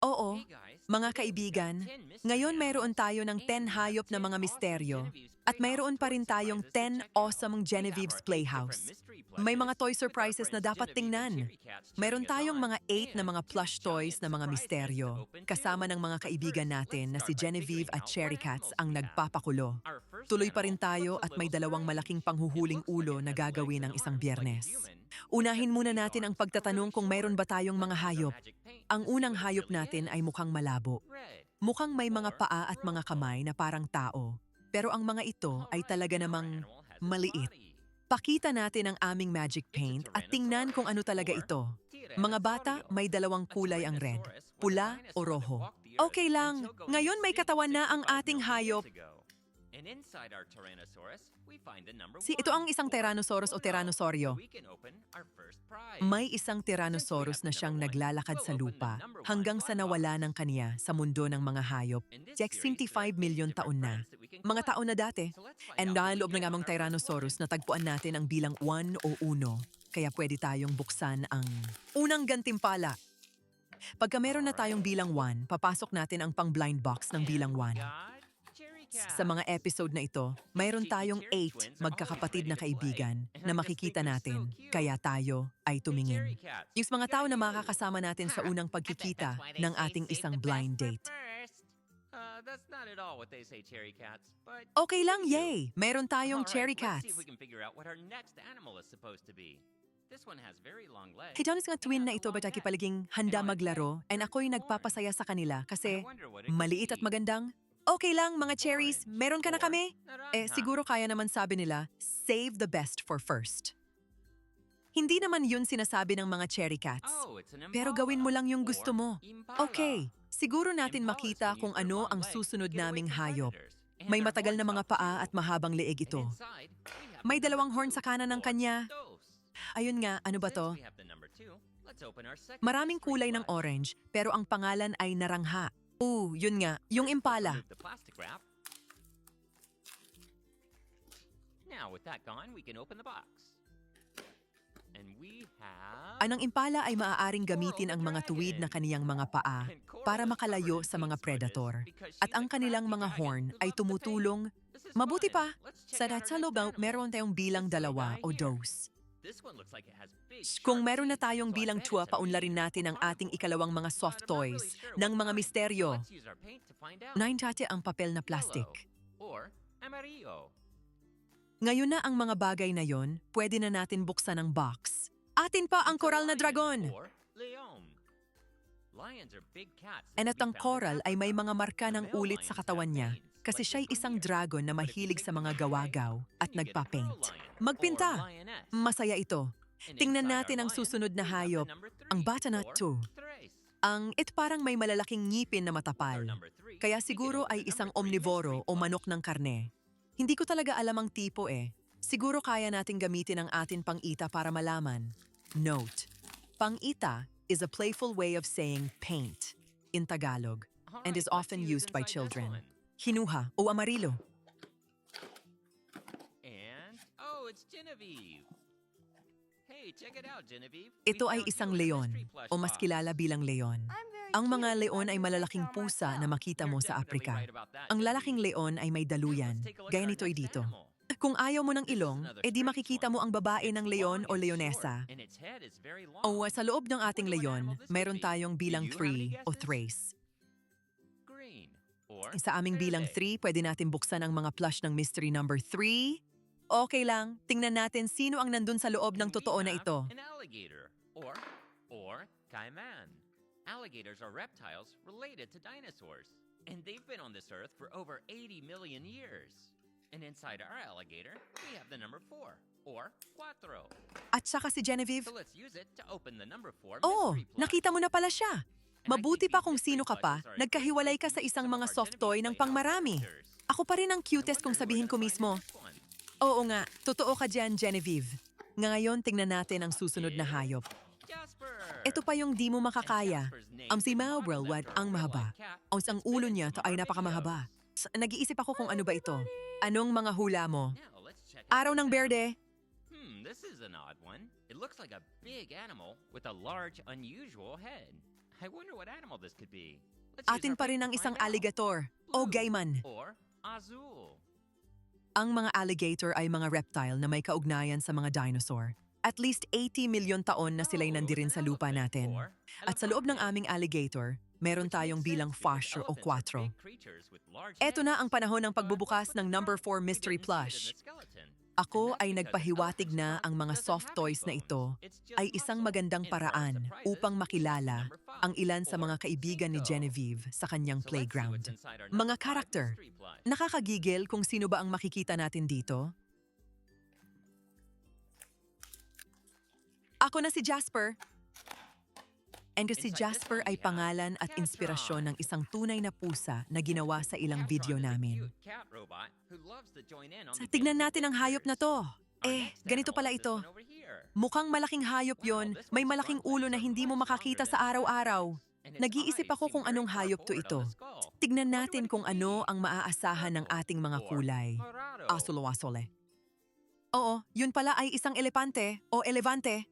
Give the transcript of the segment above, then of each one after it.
Oo, mga kaibigan, ngayon mayroon tayo ng 10 hayop na mga misteryo at mayroon pa rin tayong 10 awesome Genevieve's Playhouse. May mga toy surprises na dapat tingnan. Mayroon tayong mga 8 na mga plush toys na mga misteryo, kasama ng mga kaibigan natin na si Genevieve at Cherry Cats ang nagpapakulo. Tuloy pa rin tayo at may dalawang malaking panghuhuling ulo na gagawin ng isang Biyernes. Unahin muna natin ang pagtatanong kung mayroon ba tayong mga hayop. Ang unang hayop natin ay mukhang malabo. Mukhang may mga paa at mga kamay na parang tao. Pero ang mga ito ay talaga namang maliit. Pakita natin ang aming magic paint at tingnan kung ano talaga ito. Mga bata, may dalawang kulay ang red, pula o rojo. Okay lang, ngayon may katawan na ang ating hayop. Ito ang isang Tyrannosaurus o Tyrannosauryo. May isang Tyrannosaurus na siyang naglalakad sa lupa hanggang sa nawala ng kaniya sa mundo ng mga hayop. 65 milyon taon na. Mga taon na dati. And dahil loob ng among Tyrannosaurus, natagpuan natin ang bilang 1 o 1. Kaya pwede tayong buksan ang unang gantimpala. Pagka meron na tayong bilang 1, papasok natin ang pang-blind box ng bilang 1. Sa mga episode na ito, mayroon tayong 8 magkakapatid na kaibigan na makikita natin, kaya tayo ay tumingin. Yung mga tao na makakasama natin sa unang pagkikita ng ating isang blind date. Okay lang, yay! Meron tayong Cherry Cats. Jonas nga twin na ito ba't paliging handa maglaro and ako'y nagpapasaya sa kanila kasi maliit at magandang. Okay lang, mga cherries, meron ka na kami? Siguro kaya naman sabi nila, save the best for first. Hindi naman yun sinasabi ng mga cherry cats. Pero gawin mo lang yung gusto mo. Okay, siguro natin makita kung ano ang susunod naming hayop. May matagal na mga paa at mahabang leeg ito. May dalawang horn sa kanan ng kanya. Ayun nga, ano ba to? Maraming kulay ng orange, pero ang pangalan ay narangha. Yun nga, yung impala. Ang impala ay maaaring gamitin ang mga tuwid na kaniyang mga paa para makalayo sa mga predator. At ang kanilang mga horn ay tumutulong. Mabuti pa, sa loob meron tayong bilang 2 o dose. Kung meron na tayong bilang 2, paunlarin natin ang ating ikalawang mga soft toys ng mga misteryo. 9 dati ang papel na plastic. Ngayon na ang mga bagay na yon, pwede na natin buksan ang box. Atin pa ang coral na dragon! At ang coral ay may mga marka ng ulit sa katawan niya kasi siya'y isang dragon na mahilig sa mga gawagaw at nagpa-paint. Magpinta! Masaya ito. Tingnan natin ang susunod na hayop, ang Batanat 2. Ito parang may malalaking ngipin na matapal. Kaya siguro ay isang omnivoro o manok ng karne. Hindi ko talaga alam ang tipo Siguro kaya nating gamitin ang atin pang-ita para malaman. Note, pang-ita is a playful way of saying paint in Tagalog and is often used by children. Hinuha o amarilo. It's Genevieve. Hey, check it out, Genevieve. Ito ay isang leon o mas kilala bilang leon. Ang mga leon ay malalaking pusa na makita mo sa Afrika. Ang lalaking leon ay may daluyan, gaya nito ay dito. Kung ayaw mo ng ilong, di makikita mo ang babae ng leon o leonesa. Sa loob ng ating leon, mayroon tayong bilang 3 o thrace. Sa aming bilang 3, pwede natin buksan ang mga plush ng mystery number 3. Okay lang, tingnan natin sino ang nandun sa loob ng totoo na ito. An alligator or caiman. Alligators are reptiles related to dinosaurs, and they've been on this earth for over 80 million years. And inside our alligator, we have the number 4 or cuatro. At saka si Genevieve. So let's use it to open the number 4 Oh, mystery plush. nakita mo na pala siya. Mabuti pa kung sino ka pa, nagkahiwalay ka sa isang mga soft toy ng pangmarami. Ako pa rin ang cutest kung sabihin ko mismo. Oo nga, totoo ka dyan, Genevieve. Ngayon, tingnan natin ang susunod na hayop. Ito pa yung di mo makakaya. Ang si Maubrelwad ang mahaba. Ang ulo niya ay napakamahaba. Nag-iisip ako kung ano ba ito. Anong mga hula mo? Araw ng berde. This is an odd one. It looks like a big animal with a large, unusual head. I wonder what animal this could be. Atin pa rin ang isang alligator o gayman. Or azul. Ang mga alligator ay mga reptile na may kaugnayan sa mga dinosaur. At least 80 milyon taon na sila'y nandirin sa lupa natin. At sa loob ng aming alligator, meron tayong bilang fascia o 4. Eto na ang panahon ng pagbubukas ng number 4 mystery plush. Ako ay nagpahiwatig na ang mga soft toys na ito ay isang magandang paraan upang makilala ang ilan sa mga kaibigan ni Genevieve sa kanyang playground. Mga karakter, nakakagigil kung sino ba ang makikita natin dito? Ako na si Jasper. And si Jasper ay pangalan at inspirasyon ng isang tunay na pusa na ginawa sa ilang video namin. Tignan natin ang hayop na to. Ganito pala ito. Mukhang malaking hayop yon, may malaking ulo na hindi mo makakita sa araw-araw. Nag-iisip ako kung anong hayop to ito. Tignan natin kung ano ang maaasahan ng ating mga kulay. Asolo-asole. Oo, yun pala ay isang elepante o elefante.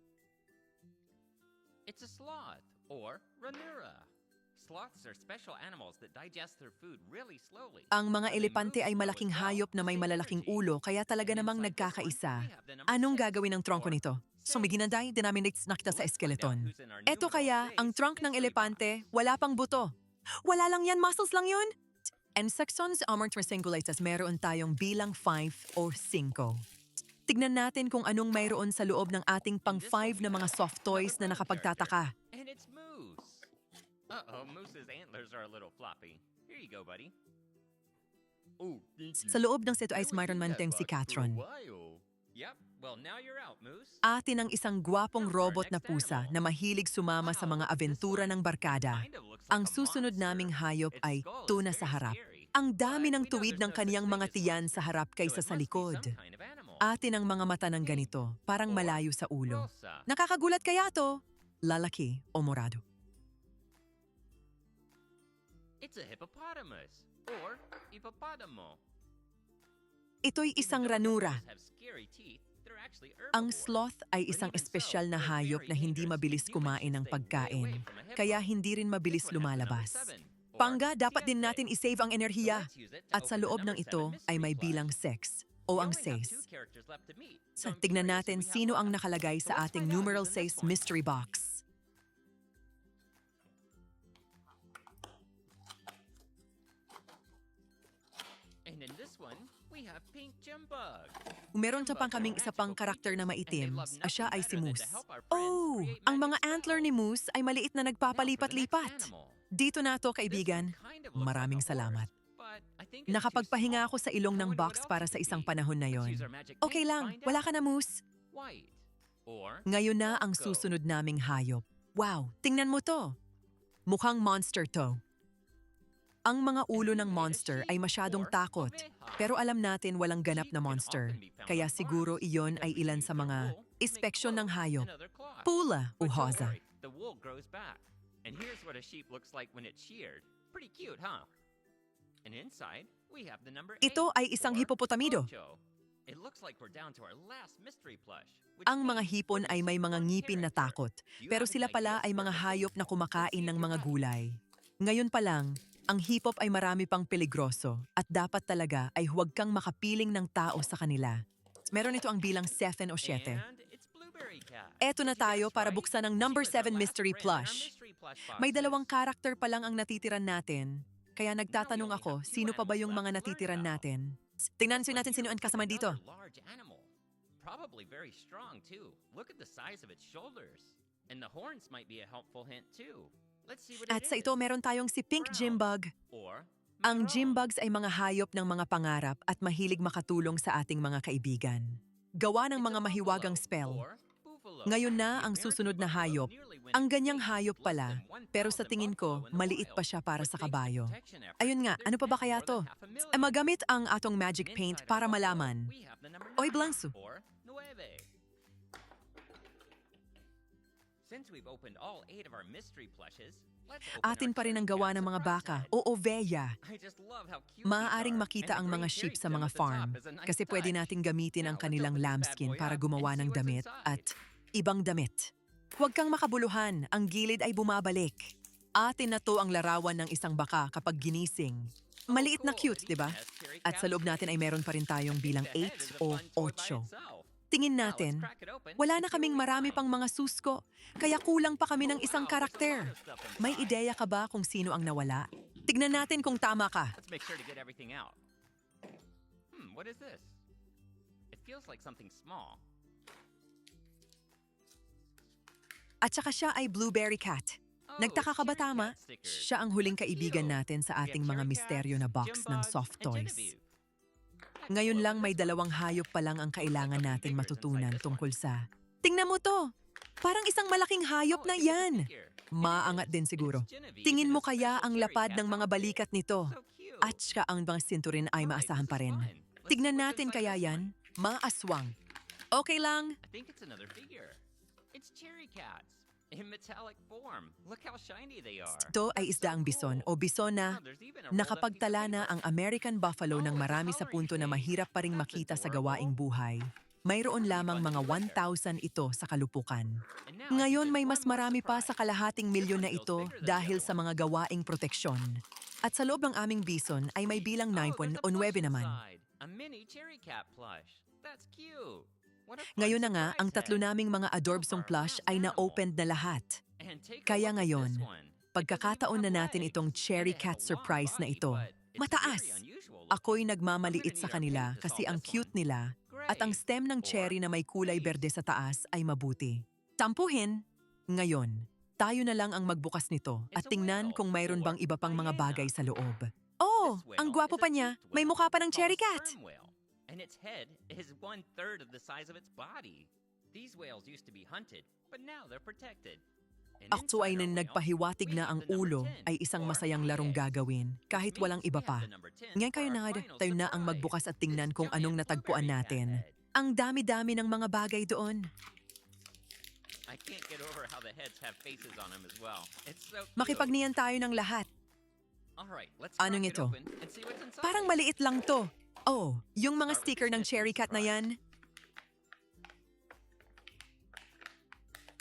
It's a sloth or ranura. Sloths are special animals that digest their food really slowly. Ang mga elepante ay malaking hayop na may malalaking ulo kaya talaga namang nagkakaisa. Anong gagawin ng trongko nito? Sumiginanday, denominates na kita sa skeleton. Eto kaya, ang trunk ng elepante, wala pang buto. Wala lang yan, muscles lang yun. And sections amortricingulatus, meron tayong bilang 5 o 5. Tignan natin kung anong mayroon sa loob ng ating pang-5 na mga soft toys na nakapagtataka. And it's Moose. Moose's antlers are a little floppy. Here you go, buddy. Sa loob ng seto ay mayroon man tayong si Catron. Yep. Well, now you're out, Moose. Atin ang isang gwapong robot na pusa na mahilig sumama sa mga abentura ng barkada. Ang susunod naming hayop ay tuna sa harap. Ang dami ng tuwid ng kaniyang mga tiyan sa harap kaysa sa likod. Atin ang mga mata ng ganito, parang malayo sa ulo. Nakakagulat kaya to? Lalaki o morado. It's a hippopotamus or hippopotamo. Ito'y isang ranura. Have scary teeth. They're actually Ang herbivores. sloth ay isang espesyal na hayop na hindi mabilis kumain ng pagkain, kaya hindi rin mabilis lumalabas. Pangga, dapat din natin isave ang enerhiya. At sa loob ng ito ay may bilang 6 o ang 6. Tignan natin sino ang nakalagay sa ating numeral 6 mystery box. And in this one, we have Pink Jimbug. Meron pa pang kaming isa pang karakter na maitim, siya ay si Moose. Oh, ang mga antler ni Moose ay maliit na nagpapalipat-lipat. Dito na to, kaibigan. Maraming salamat. Nakapagpahinga ako sa ilong ng box para sa isang panahon na yon. Okay lang, wala ka na, Moose. Ngayon na ang susunod naming hayop. Wow, tingnan mo to. Mukhang monster to. Ang mga ulo ng monster ay masyadong takot, pero alam natin walang ganap na monster. Kaya siguro iyon ay ilan sa mga espeksyon ng hayop. Pula o hoza. The wool grows back. And here's what a sheep looks like when it's sheared. Pretty cute, huh? And inside, we have the number 8. Ito ay isang or hipopotamido. Ocho. It looks like we're down to our last mystery plush. Ang mga hipon ay may mga ngipin na takot, pero sila pala ay mga hayop na kumakain ng mga gulay. Ngayon pa lang, ang hipop ay marami pang peligroso at dapat talaga ay huwag kang makapiling ng tao sa kanila. Meron ito ang bilang 7 o 7. And it's Blueberry Cat. Eto na tayo para buksan ang number She was 7 our last mystery friend in our plush. mystery plush box May set. dalawang karakter pa lang ang natitiran natin, kaya nagtatanong ako sino pa ba yung mga natitiran natin. Tingnan natin sino ang kasama dito. Another large animal. Probably very strong too. Look at the size of its shoulders. And the horns might be a helpful hint too. Let's see what At it sa is. ito meron tayong si Pink Jimbug. Or Ang Maroon. Jimbugs ay mga hayop ng mga pangarap at mahilig makatulong sa ating mga kaibigan. Gawa ng It's a mga mahiwagang buffalo spell. or buffalo. Ngayon na The ang American susunod na buffalo hayop. nearly went Ang ganyang extinct hayop less pala, than 1,000 pero sa tingin ko, buffalo in the maliit pa wild. siya para But sa thanks to kabayo. protection efforts, Ayun nga, ano pa ba there's kaya now to? more than 500,000. Magamit ang atong magic And paint inside para our buffalo, malaman. we have the number Oy, 9 Blanso. or nueve. Since we've opened all 8 of our mystery plushes, let's open Atin our pa rin ang cherry gawa cat ng mga surprise baka head. o oveya. I just love how cute Maaaring these are. makita And ang the mga green sheep cherry sa stem mga at the top farm is a nice kasi pwede touch. nating gamitin ang Now, let's kanilang open this bad lambskin boy para up gumawa and ng see what's damit inside. at ibang damit. Huwag kang makabuluhan, ang gilid ay bumabalik. Atin na to ang larawan ng isang baka kapag ginising. Maliit na cute, di ba? At sa loob natin ay meron pa rin tayong bilang 8 o 8. Tingin natin, wala na kaming marami pang mga susko, kaya kulang pa kami ng isang karakter. May ideya ka ba kung sino ang nawala? Tignan natin kung tama ka. Let's make sure to get everything out. What is this? It feels like something small. At saka siya ay Blueberry Cat. Nagtaka ka ba tama? Siya ang huling kaibigan natin sa ating mga misteryo na box ng soft toys. Ngayon lang may 2 hayop pa lang ang kailangan nating matutunan tungkol sa... Tingnan mo to! Parang isang malaking hayop na yan! Maangat din siguro. Tingin mo kaya ang lapad ng mga balikat nito? At saka ang mga sinturin ay maasahan pa rin. Tignan natin kaya yan, mga aswang. Okay lang. I think it's another figure. It's cherry cats in metallic form. Look how shiny they are. Ito ay isdaang bison o bison na nakapagtala na ang American buffalo ng marami sa punto na mahirap pa ring makita sa gawaing buhay. Mayroon lamang mga 1,000 ito sa kalupukan. Ngayon may mas marami pa sa kalahating milyon na ito dahil sa mga gawaing proteksyon. At sa loob ng aming bison ay may bilang 9.9 naman. A mini cherry cat plush. That's cute. Ngayon na nga, ang 3 naming mga adorbsong plush ay na-opened na lahat. Kaya ngayon, pagkakataon na natin itong cherry cat surprise na ito. Mataas! Ako'y nagmamaliit sa kanila kasi ang cute nila at ang stem ng cherry na may kulay berde sa taas ay mabuti. Tampuhin! Ngayon, tayo na lang ang magbukas nito at tingnan kung mayroon bang iba pang mga bagay sa loob. Oh, ang gwapo pa niya! May mukha pa ng cherry cat! And its head is 1/3 of the size of its body. These whales used to be hunted, but now they're protected. Akto ay nagpahiwatig na ang ulo ay isang masayang larong gagawin kahit walang iba pa. Ngayon kayo na tayo na ang magbukas at tingnan kung anong natagpuan natin. Ang dami-dami ng mga bagay doon. I can't get over how the heads have faces on them as well. It's so cute. Makipagniyan tayo ng lahat. Alright, let's Anong crack it ito? open and see what's inside. Parang maliit lang to. Oh, yung mga sticker ng cherry cat na yan.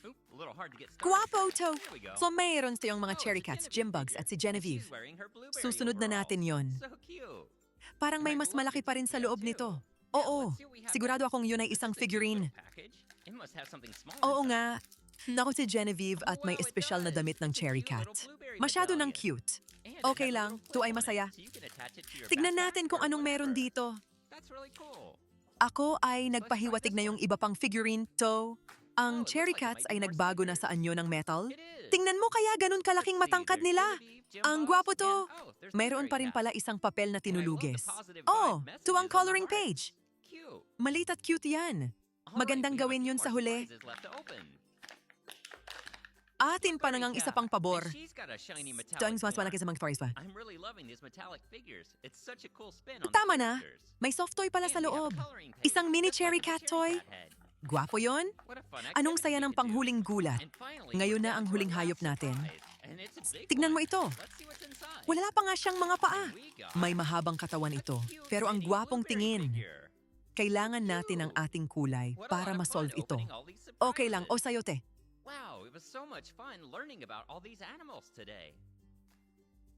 Oop, a little hard to get started. Guwapo to! There we go. So mayroon tayong mga Oh, cherry it's a cats, Genevieve Jimbugs figure. at si And Genevieve. she's wearing her blueberry Susunod na overalls. natin yon. So cute. Parang may mas malaki pa rin sa loob nito. Oo, sigurado akong yun ay isang figurine. It must have something small Oo inside. nga. Naku si Genevieve at may espesyal na damit ng cherry cat. Masyado ng cute. And it Okay has a lang, little to ay clip on it, masaya. so you can attach it to your Tignan backpack natin kung or anong meron whatever. dito. That's really cool. Ako ay nagpahiwatig na yung iba pang figurine to. Ang cherry cats ay nagbago na sa anyo ng metal. Tingnan mo kaya ganun kalaking matangkad nila. Ang gwapo to. Mayroon pa rin pala isang papel na tinulugis. Oh, to ang coloring page. Maliit at cute yan. Magandang gawin yun sa huli. Atin pa nangang isa pang pabor. Dahil mas malaki sa mga toys pa. I'm really loving these metallic figures. It's such a cool spin on Tama the na. characters. May soft toy pala sa And they have loob. a coloring page, Isang mini just like cherry the cat toy. head. Gwapo yon? What a fun Anong activity saya ng we could do. panghuling gulat. And finally, Ngayon we're na down ang to our huling hayop last natin. surprise. And it's a big Tignan mo one. ito. Let's see what's inside. Wala pa nga siyang mga paa. We got May mahabang katawan a ito. cute Pero ang mini gwapong blueberry tingin. figure. Kailangan natin ang ating kulay What a para lot of fun ma-solve ito. opening all these Okay lang, o surprises. sayo te. Wow, it was so much fun learning about all these animals today.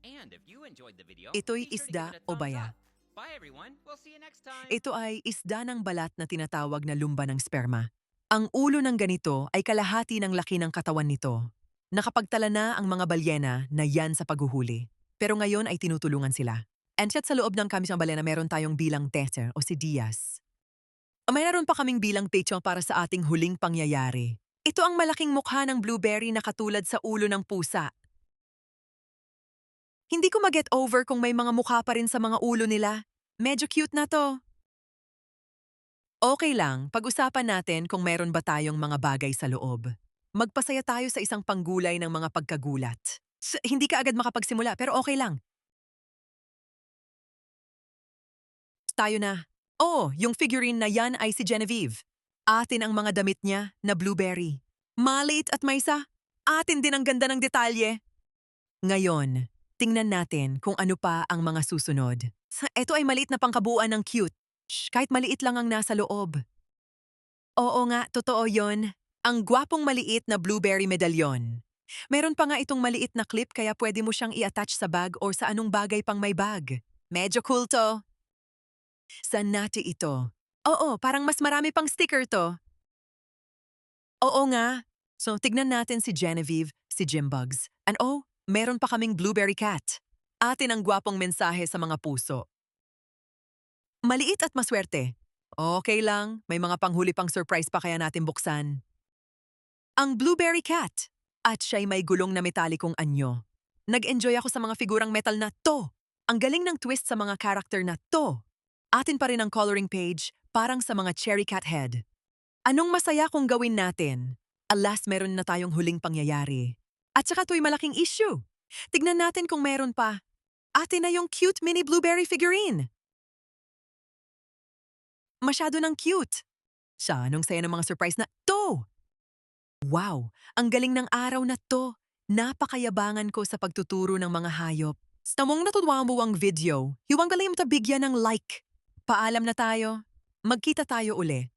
And if you enjoyed the video, Ito'y be sure to isda give it a o thumbs baya. up. Bye everyone. We'll see you next time. Ito ay isda ng balat na tinatawag na lumba ng sperma. Ang ulo ng ganito ay kalahati ng laki ng katawan nito. Nakapagtala na ang mga balyena na yan sa paghuhuli. Pero ngayon ay tinutulungan sila. And sa loob ng kamisang balena meron tayong bilang tester o si Diaz. Mayroon pa kaming bilang pecho para sa ating huling pangyayari. Ito ang malaking mukha ng blueberry na katulad sa ulo ng pusa. Hindi ko mag-get over kung may mga mukha pa rin sa mga ulo nila. Medyo cute na to. Okay lang, pag-usapan natin kung meron ba tayong mga bagay sa loob. Magpasaya tayo sa isang panggulay ng mga pagkagulat. Hindi ka agad makapagsimula pero okay lang. Tayo na. Oh, yung figurine na yan ay si Genevieve. Atin ang mga damit niya na blueberry. Maliit at maysa. Atin din ang ganda ng detalye. Ngayon, tingnan natin kung ano pa ang mga susunod. Ito ay maliit na pangkabuuan ng cute. Kahit maliit lang ang nasa loob. Oo nga, totoo yon. Ang gwapong maliit na blueberry medalyon. Meron pa nga itong maliit na clip kaya pwede mo siyang i-attach sa bag or sa anong bagay pang may bag. Medyo cool to. Saan natin ito? Oo, parang mas marami pang sticker to. Oo nga. So, tignan natin si Genevieve, si Jimbugs. And oh, meron pa kaming Blueberry Cat. Atin ang gwapong mensahe sa mga puso. Maliit at maswerte. Okay lang, may mga panghuli pang surprise pa kaya natin buksan. Ang Blueberry Cat. At siya'y may gulong na metalikong anyo. Nag-enjoy ako sa mga figurang metal na to. Ang galing ng twist sa mga karakter na to. Atin pa rin ang coloring page, parang sa mga cherry cat head. Anong masaya kung gawin natin? Alas, meron na tayong huling pangyayari. At saka to'y malaking issue. Tignan natin kung meron pa. Atin na yung cute mini blueberry figurine. Masyado ng cute. Siya, anong saya ng mga surprise na to? Wow, ang galing ng araw na to. Napakayabangan ko sa pagtuturo ng mga hayop. Sa mong natutuwa mo ang video, hiwang galing mo bigyan ng like. Paalam na tayo. Magkita tayo uli.